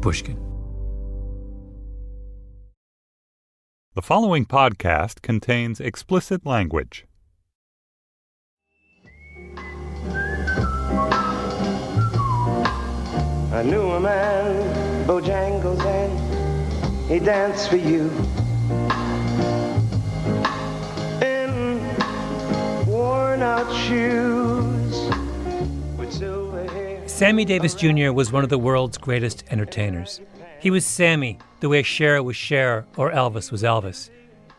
Pushkin. The following podcast contains explicit language. I knew a man, Bojangles, and he danced for you in worn-out shoes with silver hair. Sammy Davis Jr. was one of the world's greatest entertainers. He was Sammy, the way Cher was Cher or Elvis was Elvis.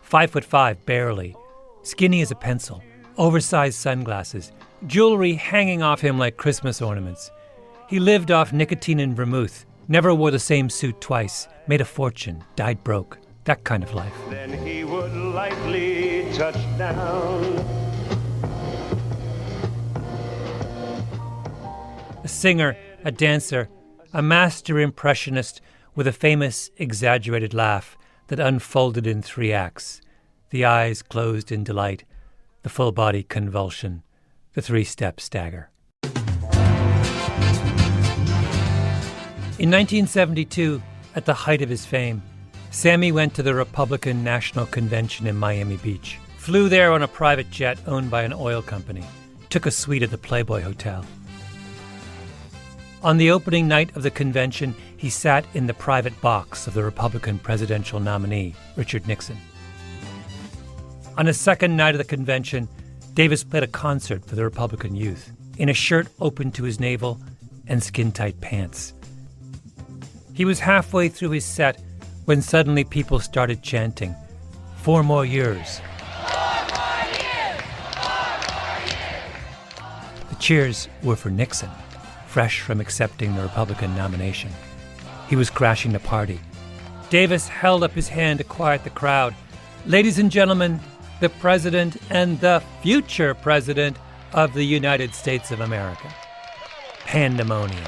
5'5", barely, skinny as a pencil, oversized sunglasses, jewelry hanging off him like Christmas ornaments. He lived off nicotine and vermouth, never wore the same suit twice, made a fortune, died broke, that kind of life. Then he would lightly touch down. A singer, a dancer, a master impressionist with a famous, exaggerated laugh that unfolded in 3 acts. The eyes closed in delight, the full body convulsion, the 3-step stagger. In 1972, at the height of his fame, Sammy went to the Republican National Convention in Miami Beach, flew there on a private jet owned by an oil company, took a suite at the Playboy Hotel. On the opening night of the convention, he sat in the private box of the Republican presidential nominee, Richard Nixon. On his second night of the convention, Davis played a concert for the Republican youth in a shirt open to his navel and skin-tight pants. He was halfway through his set when suddenly people started chanting, 4 more years. 4 more years! 4 more years! The cheers were for Nixon, fresh from accepting the Republican nomination. He was crashing the party. Davis held up his hand to quiet the crowd. Ladies and gentlemen, the President and the future President of the United States of America. Pandemonium.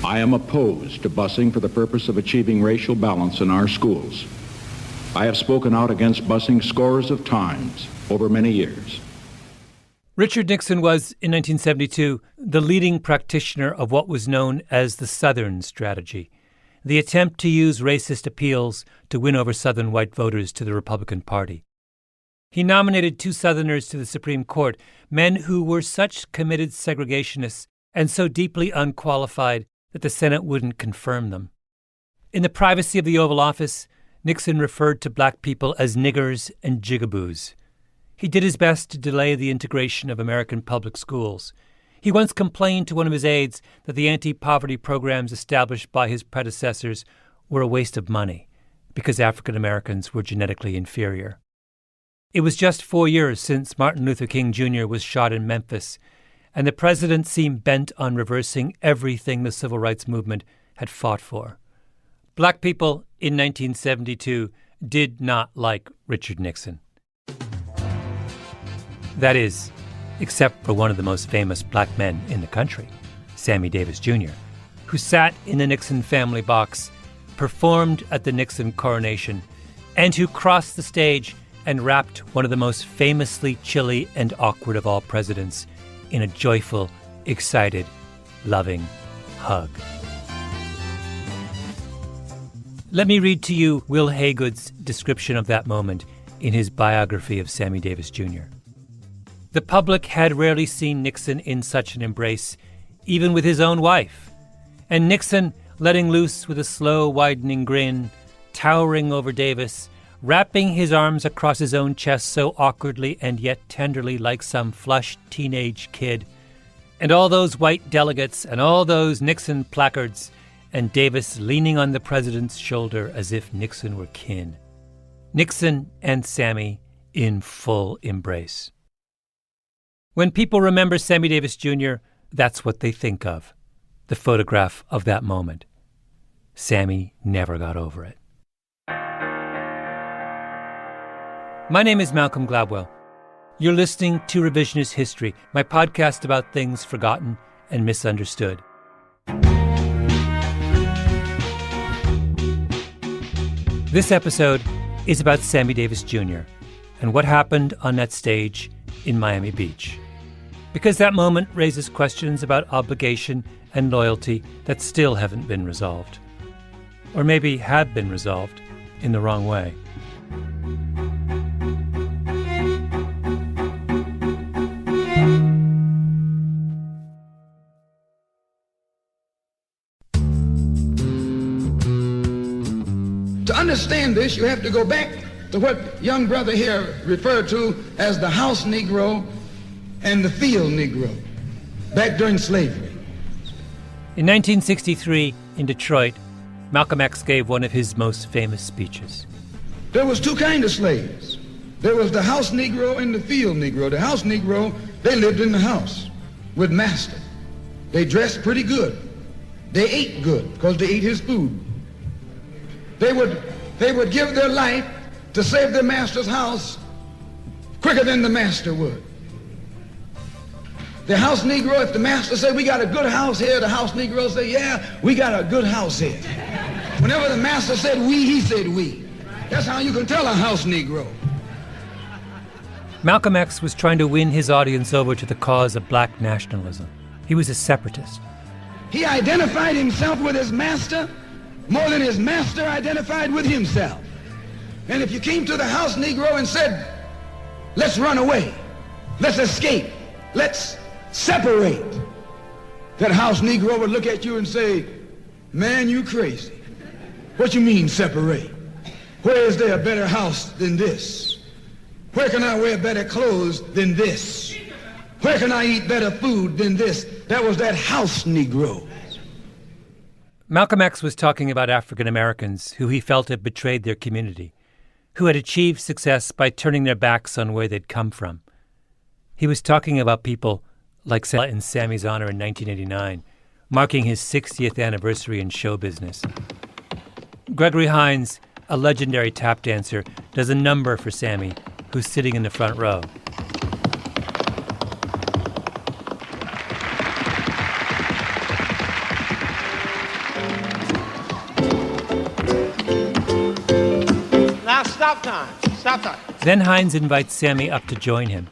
I am opposed to busing for the purpose of achieving racial balance in our schools. I have spoken out against busing scores of times over many years. Richard Nixon was, in 1972, the leading practitioner of what was known as the Southern strategy, the attempt to use racist appeals to win over Southern white voters to the Republican Party. He nominated 2 Southerners to the Supreme Court, men who were such committed segregationists and so deeply unqualified that the Senate wouldn't confirm them. In the privacy of the Oval Office, Nixon referred to black people as niggers and jigaboos. He did his best to delay the integration of American public schools. He once complained to one of his aides that the anti-poverty programs established by his predecessors were a waste of money because African Americans were genetically inferior. It was just 4 years since Martin Luther King Jr. was shot in Memphis, and the president seemed bent on reversing everything the civil rights movement had fought for. Black people in 1972 did not like Richard Nixon. That is, except for one of the most famous black men in the country, Sammy Davis Jr., who sat in the Nixon family box, performed at the Nixon coronation, and who crossed the stage and wrapped one of the most famously chilly and awkward of all presidents in a joyful, excited, loving hug. Let me read to you Will Haygood's description of that moment in his biography of Sammy Davis Jr. The public had rarely seen Nixon in such an embrace, even with his own wife. And Nixon, letting loose with a slow, widening grin, towering over Davis, wrapping his arms across his own chest so awkwardly and yet tenderly like some flushed teenage kid. And all those white delegates and all those Nixon placards, and Davis leaning on the president's shoulder as if Nixon were kin. Nixon and Sammy in full embrace. When people remember Sammy Davis Jr., that's what they think of, the photograph of that moment. Sammy never got over it. My name is Malcolm Gladwell. You're listening to Revisionist History, my podcast about things forgotten and misunderstood. This episode is about Sammy Davis Jr. and what happened on that stage in Miami Beach. Because that moment raises questions about obligation and loyalty that still haven't been resolved. Or maybe have been resolved in the wrong way. To understand this, you have to go back to what young brother here referred to as the house Negro and the field Negro, back during slavery. In 1963, in Detroit, Malcolm X gave one of his most famous speeches. There was two kinds of slaves. There was the house Negro and the field Negro. The house Negro, they lived in the house with master. They dressed pretty good. They ate good because they ate his food. They would give their life to save their master's house quicker than the master would. The house Negro, if the master said, we got a good house here, the house Negro say, yeah, we got a good house here. Whenever the master said we, he said we. That's how you can tell a house Negro. Malcolm X was trying to win his audience over to the cause of black nationalism. He was a separatist. He identified himself with his master more than his master identified with himself. And if you came to the house Negro and said, let's run away, let's escape, let's separate, that house Negro would look at you and say, man, you crazy. What you mean separate? Where is there a better house than this? Where can I wear better clothes than this? Where can I eat better food than this? That was that house Negro. Malcolm X was talking about African Americans who he felt had betrayed their community, who had achieved success by turning their backs on where they'd come from. He was talking about people like in Sammy's honor in 1989, marking his 60th anniversary in show business. Gregory Hines, a legendary tap dancer, does a number for Sammy, who's sitting in the front row. Stop time. Stop time. Then Hines invites Sammy up to join him.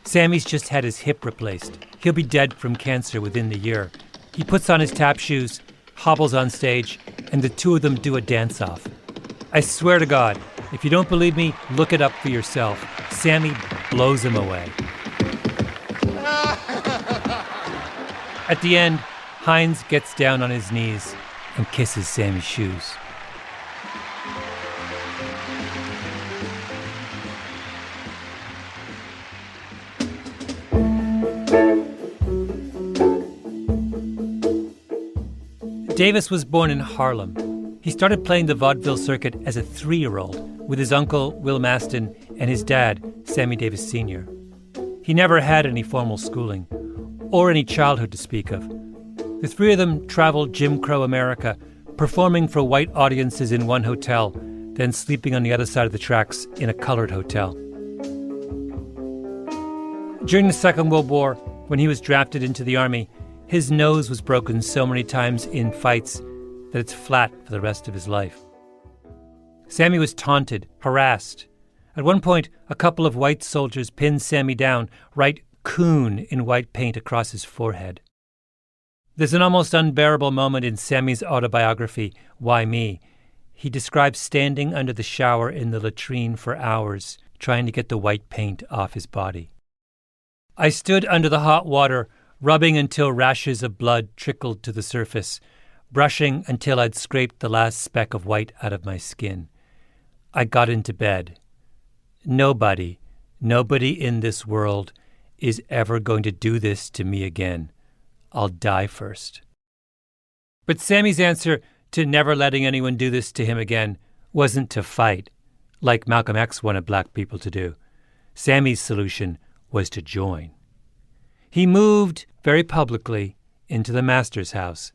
Sammy's just had his hip replaced. He'll be dead from cancer within the year. He puts on his tap shoes, hobbles on stage, and the two of them do a dance-off. I swear to God, if you don't believe me, look it up for yourself. Sammy blows him away. At the end, Hines gets down on his knees and kisses Sammy's shoes. Davis was born in Harlem. He started playing the vaudeville circuit as a 3-year-old with his uncle, Will Maston, and his dad, Sammy Davis Sr. He never had any formal schooling or any childhood to speak of. The three of them traveled Jim Crow America, performing for white audiences in one hotel, then sleeping on the other side of the tracks in a colored hotel. During the Second World War, when he was drafted into the Army, his nose was broken so many times in fights that it's flat for the rest of his life. Sammy was taunted, harassed. At one point, a couple of white soldiers pinned Sammy down, write "coon" in white paint across his forehead. There's an almost unbearable moment in Sammy's autobiography, Why Me? He describes standing under the shower in the latrine for hours, trying to get the white paint off his body. I stood under the hot water, rubbing until rashes of blood trickled to the surface, brushing until I'd scraped the last speck of white out of my skin. I got into bed. Nobody in this world is ever going to do this to me again. I'll die first. But Sammy's answer to never letting anyone do this to him again wasn't to fight, like Malcolm X wanted black people to do. Sammy's solution was to join. He moved, very publicly, into the master's house.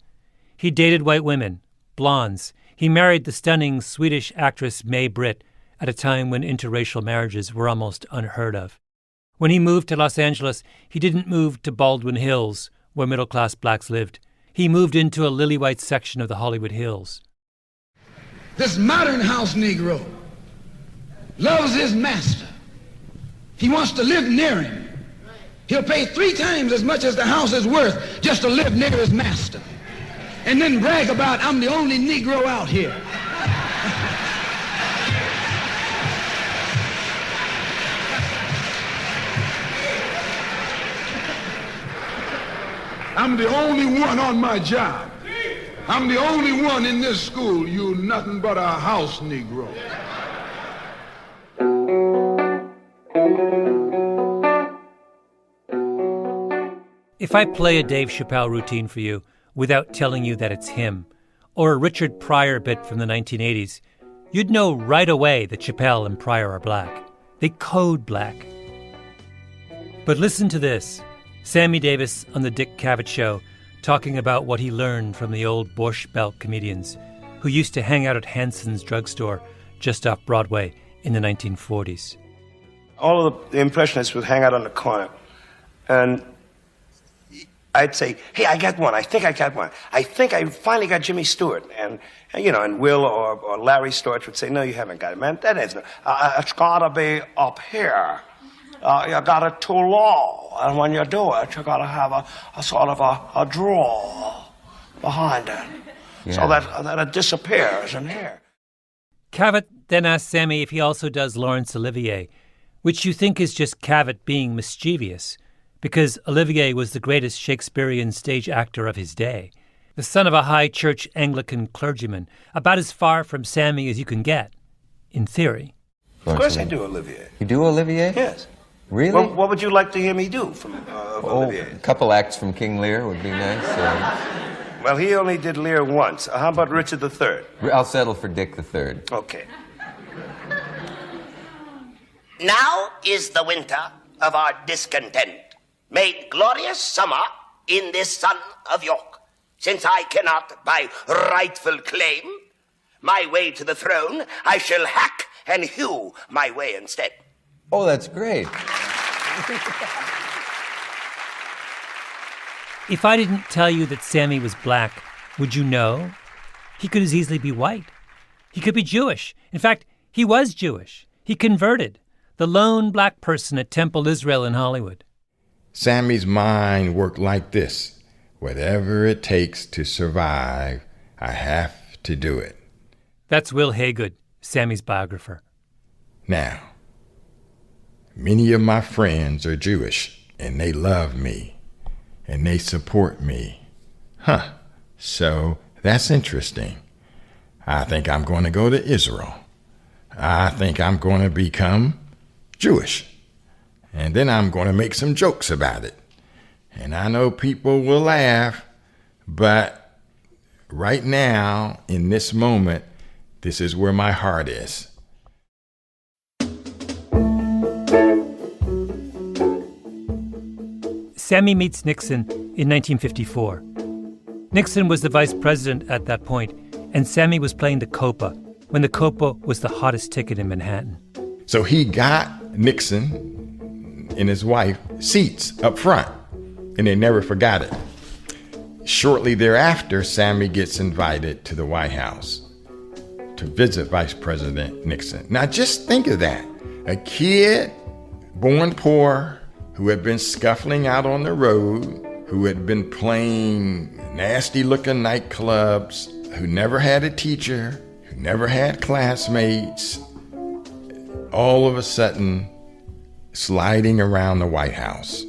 He dated white women, blondes. He married the stunning Swedish actress May Britt at a time when interracial marriages were almost unheard of. When he moved to Los Angeles, he didn't move to Baldwin Hills, where middle-class blacks lived. He moved into a lily-white section of the Hollywood Hills. This modern house Negro loves his master. He wants to live near him. He'll pay 3 times as much as the house is worth just to live near his master. And then brag about, I'm the only Negro out here. I'm the only one on my job. I'm the only one in this school. You nothing but a house Negro. If I play a Dave Chappelle routine for you without telling you that it's him, or a Richard Pryor bit from the 1980s, you'd know right away that Chappelle and Pryor are black. They code black. But listen to this. Sammy Davis on the Dick Cavett Show talking about what he learned from the old Borscht Belt comedians who used to hang out at Hanson's drugstore just off Broadway in the 1940s. All of the Impressionists would hang out on the corner, and I'd say, hey, I got one. I think I got one. I think I finally got Jimmy Stewart. And Will or Larry Storch would say, no, you haven't got it, man. That isn't. It's got to be up here. You got it too low. And when you do it, you got to have a sort of a draw behind it. Yeah. So that it disappears in here. Cavett then asked Sammy if he also does Laurence Olivier, which you think is just Cavett being mischievous, because Olivier was the greatest Shakespearean stage actor of his day, the son of a high church Anglican clergyman, about as far from Sammy as you can get, in theory. Of course I do Olivier. You do Olivier? Yes. Really? Well, what would you like to hear me do from Olivier? A couple acts from King Lear would be nice. Well, he only did Lear once. How about Richard III? I'll settle for Dick III. Okay. Now is the winter of our discontent, made glorious summer in this son of York, since I cannot, by rightful claim, my way to the throne, I shall hack and hew my way instead. Oh, that's great. If I didn't tell you that Sammy was black, would you know? He could as easily be white. He could be Jewish. In fact, he was Jewish. He converted, the lone black person at Temple Israel in Hollywood. Sammy's mind worked like this. Whatever it takes to survive, I have to do it. That's Will Haygood, Sammy's biographer. Now, many of my friends are Jewish, and they love me, and they support me. So that's interesting. I think I'm going to go to Israel. I think I'm going to become Jewish. And then I'm going to make some jokes about it. And I know people will laugh, but right now, in this moment, this is where my heart is. Sammy meets Nixon in 1954. Nixon was the vice president at that point, and Sammy was playing the Copa when the Copa was the hottest ticket in Manhattan. So he got Nixon and his wife seats up front, and they never forgot it. Shortly thereafter, Sammy gets invited to the White House to visit Vice President Nixon. Now just think of that. A kid born poor, who had been scuffling out on the road, who had been playing nasty-looking nightclubs, who never had a teacher, who never had classmates, all of a sudden sliding around the White House.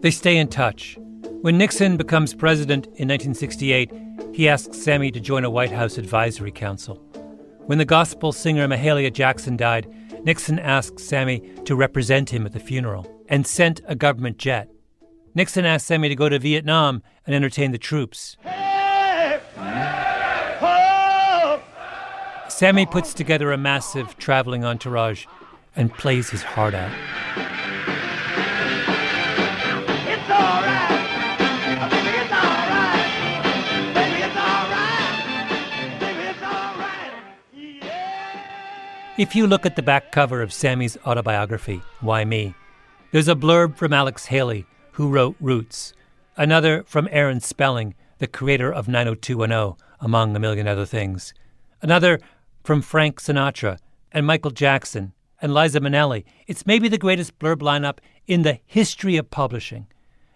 They stay in touch. When Nixon becomes president in 1968, he asks Sammy to join a White House advisory council. When the gospel singer Mahalia Jackson died, Nixon asked Sammy to represent him at the funeral and sent a government jet. Nixon asked Sammy to go to Vietnam and entertain the troops. Sammy puts together a massive traveling entourage and plays his heart out. It's all right. Baby, it's all right. Baby, it's all right. Baby, it's all right. Yeah. If you look at the back cover of Sammy's autobiography, Why Me?, there's a blurb from Alex Haley, who wrote Roots, another from Aaron Spelling, the creator of 90210, among a million other things, another from Frank Sinatra and Michael Jackson, and Liza Minnelli. It's maybe the greatest blurb lineup in the history of publishing.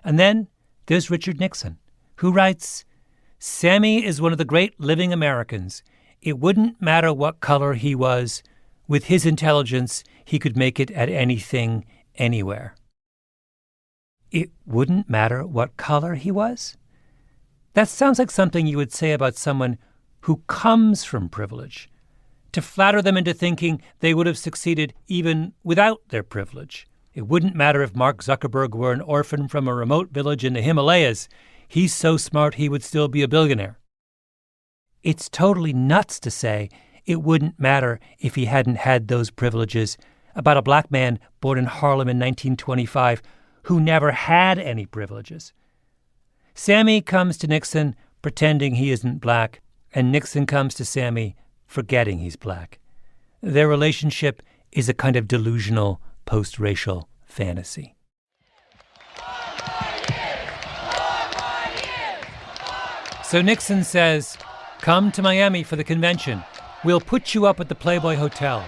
And then there's Richard Nixon, who writes, Sammy is one of the great living Americans. It wouldn't matter what color he was. With his intelligence, he could make it at anything, anywhere. It wouldn't matter what color he was? That sounds like something you would say about someone who comes from privilege, to flatter them into thinking they would have succeeded even without their privilege. It wouldn't matter if Mark Zuckerberg were an orphan from a remote village in the Himalayas. He's so smart he would still be a billionaire. It's totally nuts to say it wouldn't matter if he hadn't had those privileges about a black man born in Harlem in 1925 who never had any privileges. Sammy comes to Nixon pretending he isn't black, and Nixon comes to Sammy forgetting he's black. Their relationship is a kind of delusional post-racial fantasy. So Nixon says, come to Miami for the convention. We'll put you up at the Playboy Hotel.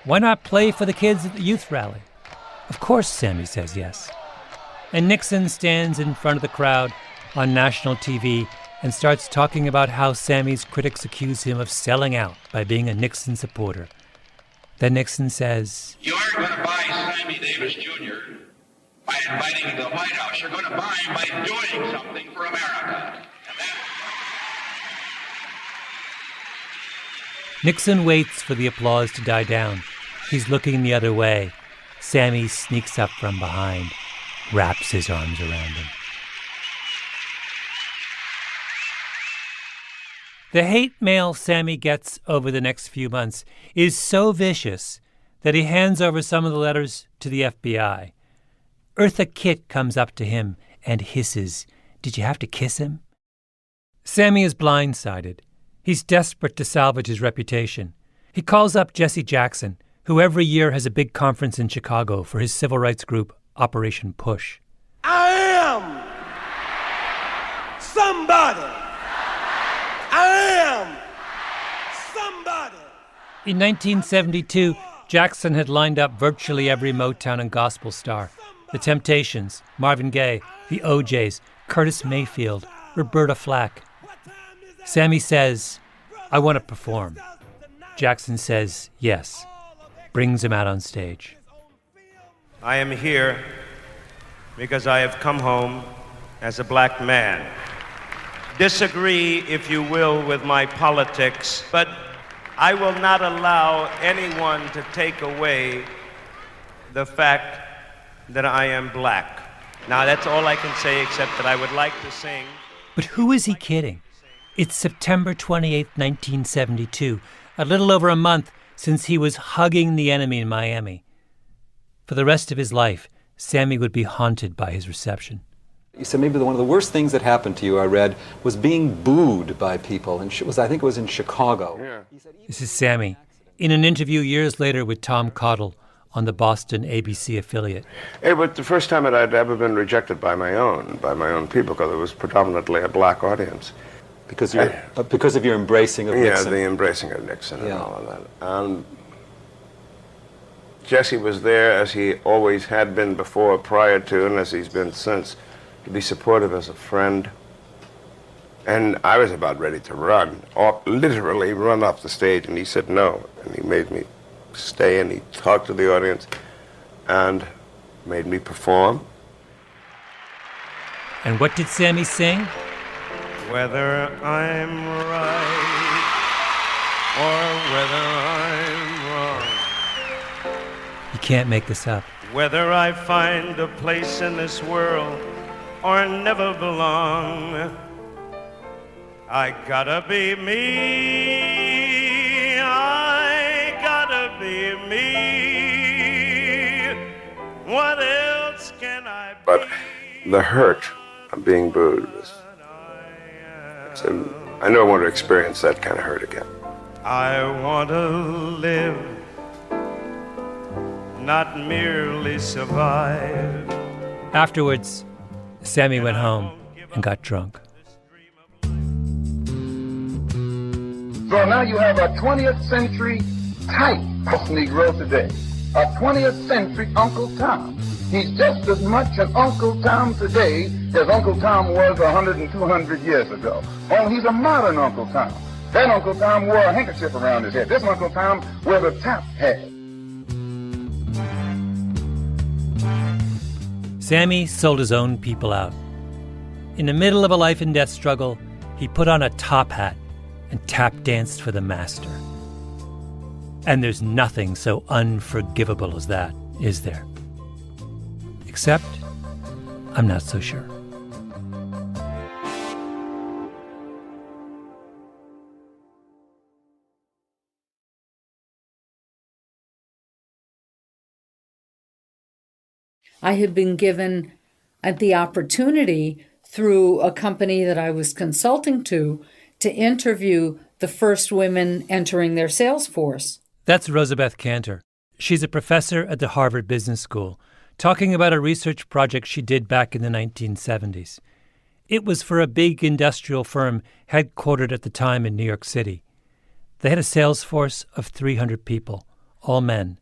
Why not play for the kids at the youth rally? Of course, Sammy says yes. And Nixon stands in front of the crowd on national TV and starts talking about how Sammy's critics accuse him of selling out by being a Nixon supporter. Then Nixon says, You aren't going to buy Sammy Davis Jr. by inviting him to the White House. You're going to buy him by doing something for America. Nixon waits for the applause to die down. He's looking the other way. Sammy sneaks up from behind, wraps his arms around him. The hate mail Sammy gets over the next few months is so vicious that he hands over some of the letters to the FBI. Eartha Kitt comes up to him and hisses, Did you have to kiss him? Sammy is blindsided. He's desperate to salvage his reputation. He calls up Jesse Jackson, who every year has a big conference in Chicago for his civil rights group, Operation Push. I am somebody. I am somebody. In 1972, Jackson had lined up virtually every Motown and gospel star. The Temptations, Marvin Gaye, the OJs, Curtis Mayfield, Roberta Flack. Sammy says, I want to perform. Jackson says, yes. Brings him out on stage. I am here because I have come home as a black man. Disagree, if you will, with my politics, but I will not allow anyone to take away the fact that I am black. Now, that's all I can say, except that I would like to sing. But who is he kidding? It's September 28, 1972, a little over a month since he was hugging the enemy in Miami. For the rest of his life, Sammy would be haunted by his reception. You said maybe one of the worst things that happened to you, I read, was being booed by people. And I think it was in Chicago. Yeah. This is Sammy, in an interview years later with Tom Cottle on the Boston ABC affiliate. It was the first time that I'd ever been rejected by my own people, because it was predominantly a black audience. Because of your embracing of Nixon. Yeah, the embracing of Nixon and Yeah. all of that. And Jesse was there, as he always had been before, prior to, and as he's been since, to be supportive as a friend. And I was about ready to run, literally run off the stage, and he said no. And he made me stay, and he talked to the audience, and made me perform. And what did Sammy sing? Whether I'm right or whether I'm wrong, You can't make this up. whether I find a place in this world or never belong, I gotta be me, I gotta be me, what else can I be? But the hurt of being booed was, I never want to experience that kind of hurt again. I want to live, not merely survive. Afterwards, Sammy went home and got drunk. So now you have a 20th century type of Negro today. a 20th century Uncle Tom. He's just as much an Uncle Tom today as Uncle Tom was 100 and 200 years ago. Only he's a modern Uncle Tom. That Uncle Tom wore a handkerchief around his head. This Uncle Tom wears a top hat. Sammy sold his own people out. In the middle of a life and death struggle, he put on a top hat and tap danced for the master. And there's nothing so unforgivable as that, is there? Except, I'm not so sure. I had been given the opportunity through a company that I was consulting to interview the first women entering their sales force. That's Rosabeth Cantor. She's a professor at the Harvard Business School, talking about a research project she did back in the 1970s. It was for a big industrial firm headquartered at the time in New York City. They had a sales force of 300 people, all men,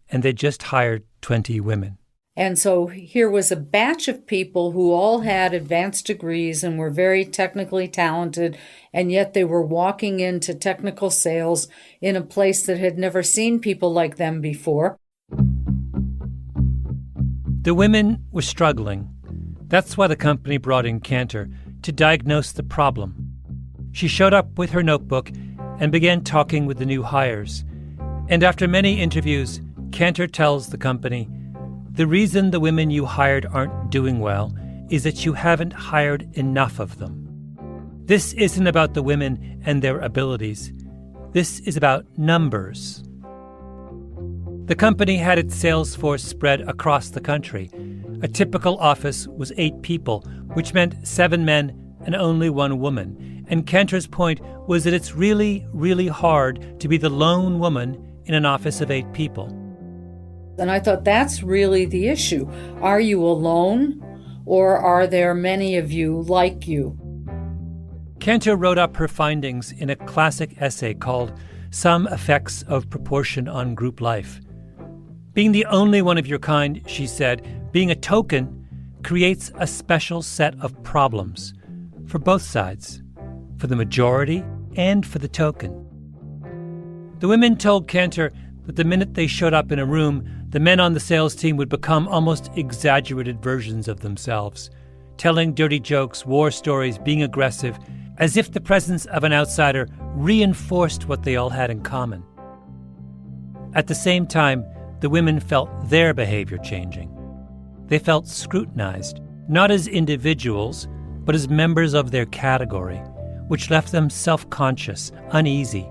and they just hired 20 women. And so here was a batch of people who all had advanced degrees and were very technically talented, and yet they were walking into technical sales in a place that had never seen people like them before. The women were struggling. That's why the company brought in Cantor to diagnose the problem. She showed up with her notebook and began talking with the new hires. And after many interviews, Cantor tells the company, "The reason the women you hired aren't doing well is that you haven't hired enough of them. This isn't about the women and their abilities. This is about numbers." The company had its sales force spread across the country. A typical office was 8 people, which meant 7 men and only 1 woman. And Cantor's point was that it's really, really hard to be the lone woman in an office of 8 people. And I thought that's really the issue. Are you alone, or are there many of you like you? Cantor wrote up her findings in a classic essay called Some Effects of Proportion on Group Life. Being the only one of your kind, she said, being a token, creates a special set of problems for both sides, for the majority and for the token. The women told Cantor that the minute they showed up in a room, the men on the sales team would become almost exaggerated versions of themselves, telling dirty jokes, war stories, being aggressive, as if the presence of an outsider reinforced what they all had in common. At the same time, the women felt their behavior changing. They felt scrutinized, not as individuals, but as members of their category, which left them self-conscious, uneasy.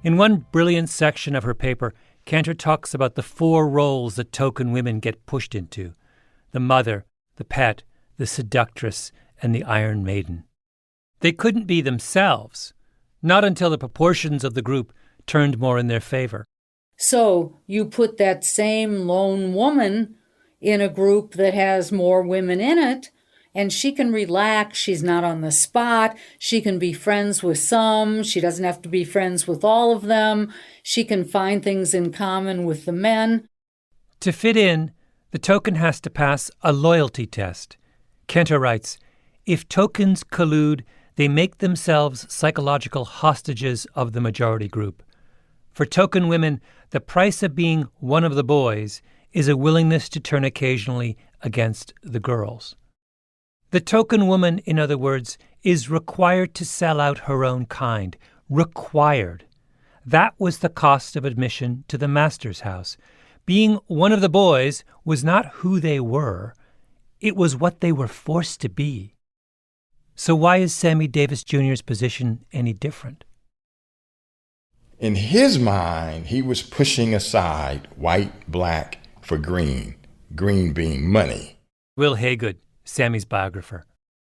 In one brilliant section of her paper, Cantor talks about the 4 roles that token women get pushed into: the mother, the pet, the seductress, and the Iron Maiden. They couldn't be themselves, not until the proportions of the group turned more in their favor. So you put that same lone woman in a group that has more women in it, and she can relax. She's not on the spot. She can be friends with some. She doesn't have to be friends with all of them. She can find things in common with the men. To fit in, the token has to pass a loyalty test. Cantor writes, "If tokens collude, they make themselves psychological hostages of the majority group. For token women, the price of being one of the boys is a willingness to turn occasionally against the girls." The token woman, in other words, is required to sell out her own kind. Required. That was the cost of admission to the master's house. Being one of the boys was not who they were. It was what they were forced to be. So why is Sammy Davis Jr.'s position any different? In his mind, he was pushing aside white, black for green, green being money. Will Haygood, Sammy's biographer.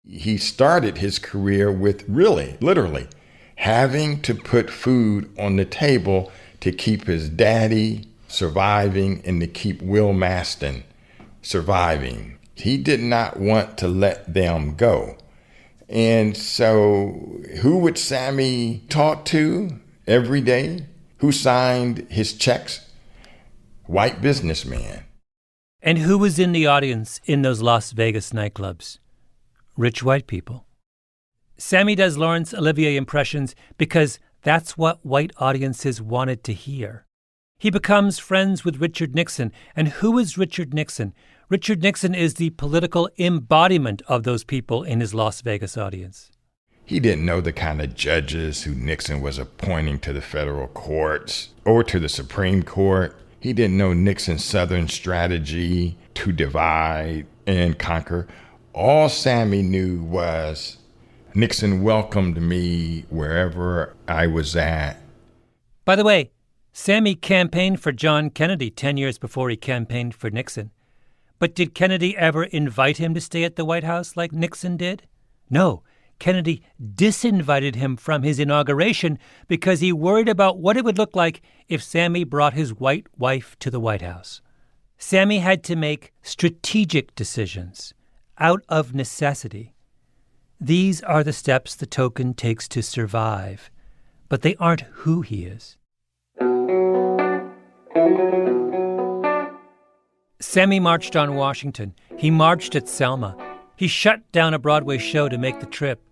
He started his career with really, literally, having to put food on the table to keep his daddy surviving and to keep Will Maston surviving. He did not want to let them go. And so who would Sammy talk to every day? Who signed his checks white businessman. And who was in the audience in those Las Vegas nightclubs? Rich white people. Sammy does Laurence Olivier impressions because that's what white audiences wanted to hear. He becomes friends with Richard Nixon. And who is Richard Nixon? Richard Nixon is the political embodiment of those people in his Las Vegas audience. He didn't know the kind of judges who Nixon was appointing to the federal courts or to the Supreme Court. He didn't know Nixon's Southern strategy to divide and conquer. All Sammy knew was Nixon welcomed me wherever I was at. By the way, Sammy campaigned for John Kennedy 10 years before he campaigned for Nixon. But did Kennedy ever invite him to stay at the White House like Nixon did? No. Kennedy disinvited him from his inauguration because he worried about what it would look like if Sammy brought his white wife to the White House. Sammy had to make strategic decisions out of necessity. These are the steps the token takes to survive, but they aren't who he is. Sammy marched on Washington. He marched at Selma. He shut down a Broadway show to make the trip.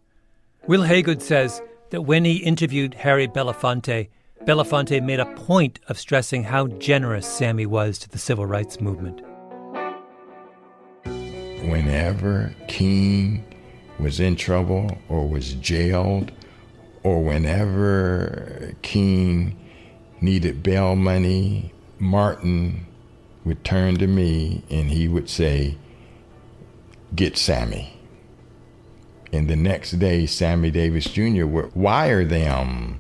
Will Haygood says that when he interviewed Harry Belafonte, Belafonte made a point of stressing how generous Sammy was to the civil rights movement. Whenever King was in trouble or was jailed, or whenever King needed bail money, Martin would turn to me and he would say, "Get Sammy." And the next day, Sammy Davis Jr. would wire them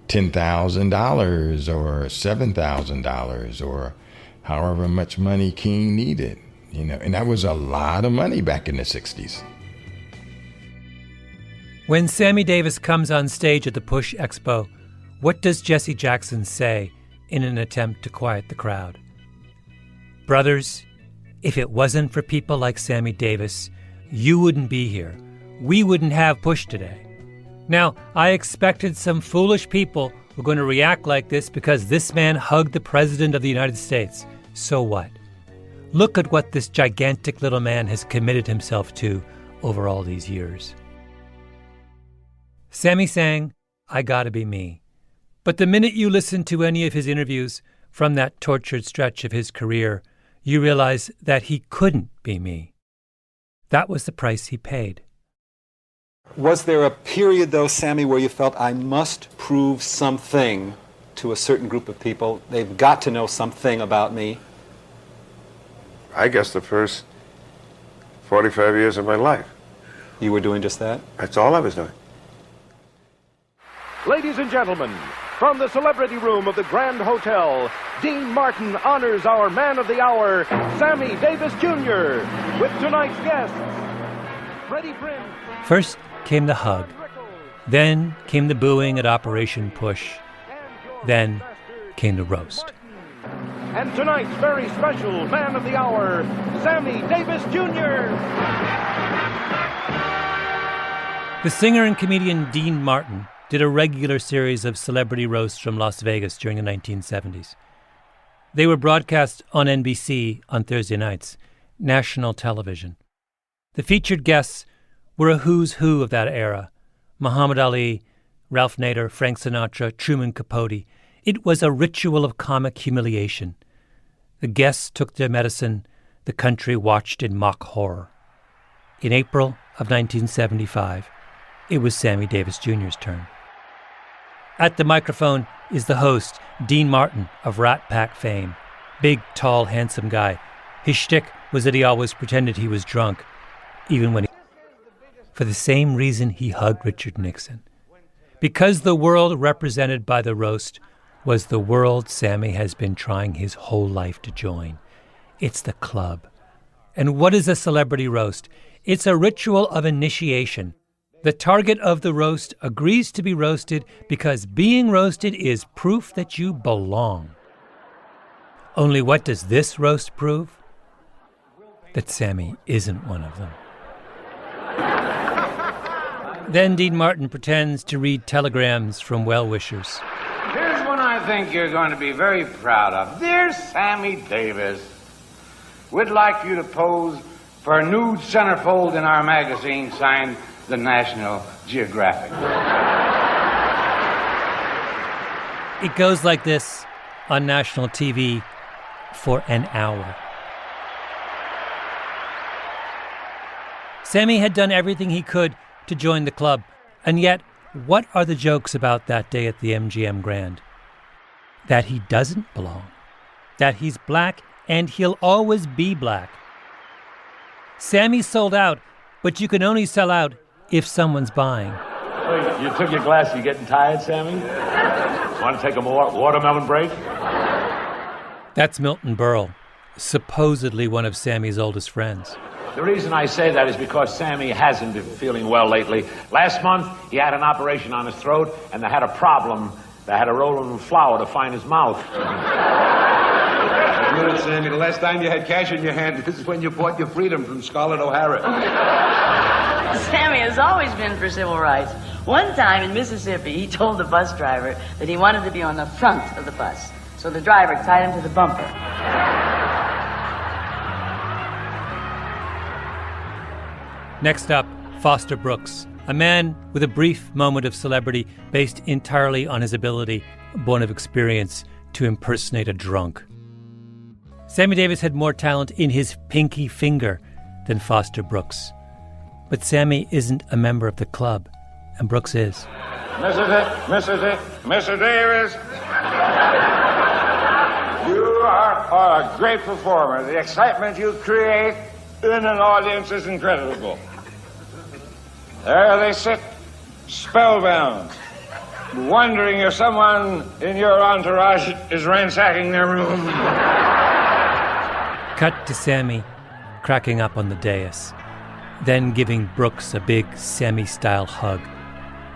$10,000 or $7,000 or however much money King needed, and that was a lot of money back in the 60s. When Sammy Davis comes on stage at the Push Expo, what does Jesse Jackson say in an attempt to quiet the crowd? Brothers, if it wasn't for people like Sammy Davis, you wouldn't be here. We wouldn't have Push today. Now, I expected some foolish people were going to react like this because this man hugged the President of the United States. So what? Look at what this gigantic little man has committed himself to over all these years. Sammy sang, "I Gotta Be Me." But the minute you listen to any of his interviews from that tortured stretch of his career, you realize that he couldn't be me. That was the price he paid. Was there a period, though, Sammy, where you felt, I must prove something to a certain group of people? They've got to know something about me. I guess the first 45 years of my life. You were doing just that? That's all I was doing. Ladies and gentlemen, from the celebrity room of the Grand Hotel, Dean Martin honors our man of the hour, Sammy Davis Jr., with tonight's guests, Freddie Prinze. First came the hug. Then came the booing at Operation Push. Then came the roast. And tonight's very special man of the hour, Sammy Davis Jr. The singer and comedian Dean Martin did a regular series of celebrity roasts from Las Vegas during the 1970s. They were broadcast on NBC on Thursday nights, national television. The featured guests were a who's who of that era: Muhammad Ali, Ralph Nader, Frank Sinatra, Truman Capote. It was a ritual of comic humiliation. The guests took their medicine. The country watched in mock horror. In April of 1975, it was Sammy Davis Jr.'s turn. At the microphone is the host, Dean Martin of Rat Pack fame. Big, tall, handsome guy. His shtick was that he always pretended he was drunk, even when he... For the same reason he hugged Richard Nixon. Because the world represented by the roast was the world Sammy has been trying his whole life to join. It's the club. And what is a celebrity roast? It's a ritual of initiation. The target of the roast agrees to be roasted because being roasted is proof that you belong. Only what does this roast prove? That Sammy isn't one of them. Then Dean Martin pretends to read telegrams from well-wishers. Here's one I think you're going to be very proud of. Dear Sammy Davis, we'd like you to pose for a nude centerfold in our magazine signed the National Geographic. It goes like this on national TV for an hour. Sammy had done everything he could to join the club, and yet, what are the jokes about that day at the MGM Grand? That he doesn't belong. That he's black, and he'll always be black. Sammy sold out, but you can only sell out if someone's buying. Hey, you took your glass. You getting tired, Sammy? Want to take a watermelon break? That's Milton Berle, supposedly one of Sammy's oldest friends. The reason I say that is because Sammy hasn't been feeling well lately. Last month, he had an operation on his throat, and they had a problem. They had to roll him in flour to find his mouth. Admit it, Sammy, the last time you had cash in your hand, this is when you bought your freedom from Scarlett O'Hara. Sammy has always been for civil rights. One time in Mississippi, he told the bus driver that he wanted to be on the front of the bus. So the driver tied him to the bumper. Next up, Foster Brooks, a man with a brief moment of celebrity based entirely on his ability, born of experience, to impersonate a drunk. Sammy Davis had more talent in his pinky finger than Foster Brooks. But Sammy isn't a member of the club, and Brooks is. Mr. Davis, you are a great performer. The excitement you create in an audience is incredible. There they sit, spellbound, wondering if someone in your entourage is ransacking their room. Cut to Sammy cracking up on the dais, then giving Brooks a big Sammy-style hug,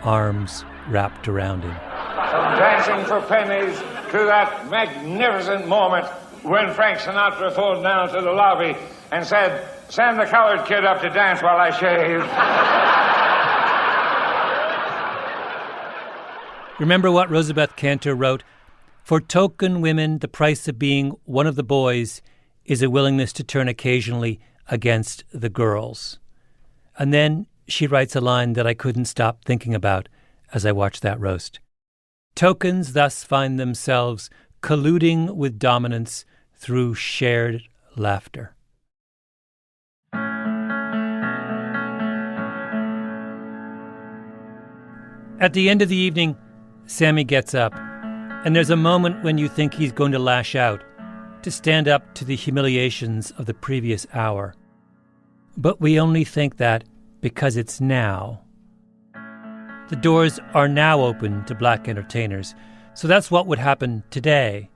arms wrapped around him. From dancing for pennies to that magnificent moment when Frank Sinatra phoned down to the lobby and said, "Send the colored kid up to dance while I shave." Remember what Rosabeth Cantor wrote? For token women, the price of being one of the boys is a willingness to turn occasionally against the girls. And then she writes a line that I couldn't stop thinking about as I watched that roast. Tokens thus find themselves colluding with dominance through shared laughter. At the end of the evening, Sammy gets up, and there's a moment when you think he's going to lash out, to stand up to the humiliations of the previous hour. But we only think that because it's now. The doors are now open to black entertainers, so that's what would happen today.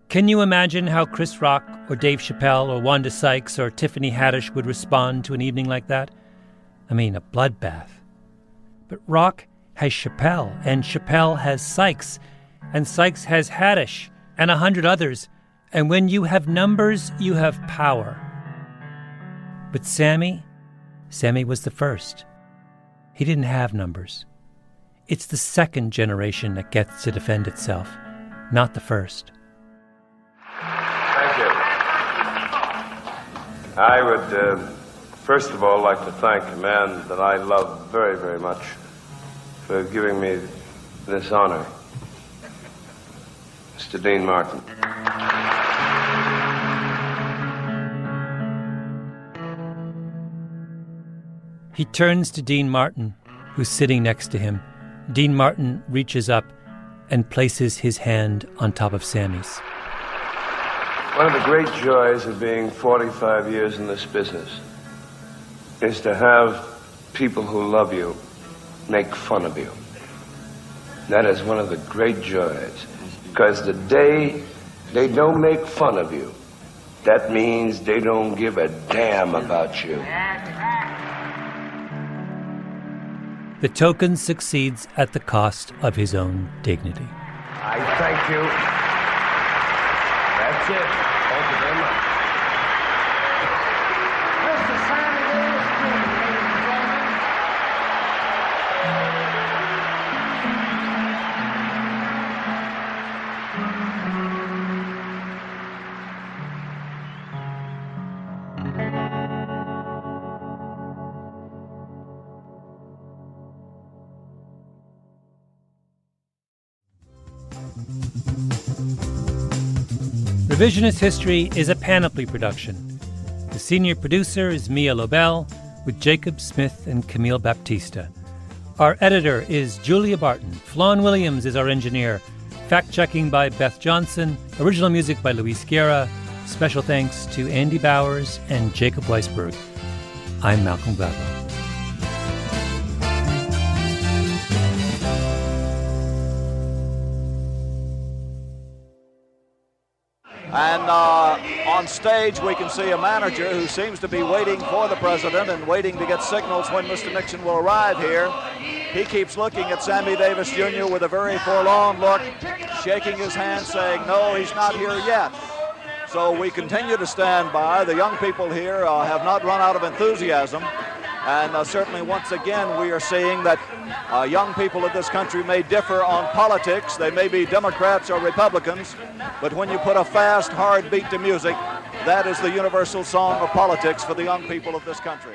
Can you imagine how Chris Rock or Dave Chappelle or Wanda Sykes or Tiffany Haddish would respond to an evening like that? I mean, a bloodbath. But Rock has Chappelle, and Chappelle has Sykes, and Sykes has Haddish, and 100 others. And when you have numbers, you have power. But Sammy was the first. He didn't have numbers. It's the second generation that gets to defend itself, not the first. Thank you. I would, first of all, like to thank a man that I love very, very much for giving me this honor, Mr. Dean Martin. He turns to Dean Martin, who's sitting next to him. Dean Martin reaches up and places his hand on top of Sammy's. One of the great joys of being 45 years in this business is to have people who love you make fun of you. That is one of the great joys, because the day they don't make fun of you, that means they don't give a damn about you. The token succeeds at the cost of his own dignity. I thank you. That's it. Thank you very much. Mr. Sammy Davis Jr., ladies and gentlemen. Revisionist History is a Panoply production. The senior producer is Mia Lobel, with Jacob Smith and Camille Baptista. Our editor is Julia Barton. Flawn Williams is our engineer. Fact-checking by Beth Johnson. Original music by Luis Guerra. Special thanks to Andy Bowers and Jacob Weisberg. I'm Malcolm Gladwell. And on stage, we can see a manager who seems to be waiting for the president and waiting to get signals when Mr. Nixon will arrive here. He keeps looking at Sammy Davis Jr. with a very forlorn look, shaking his hand, saying, no, he's not here yet. So we continue to stand by. The young people here have not run out of enthusiasm. And certainly, once again, we are seeing that young people of this country may differ on politics. They may be Democrats or Republicans. But when you put a fast, hard beat to music, that is the universal song of politics for the young people of this country.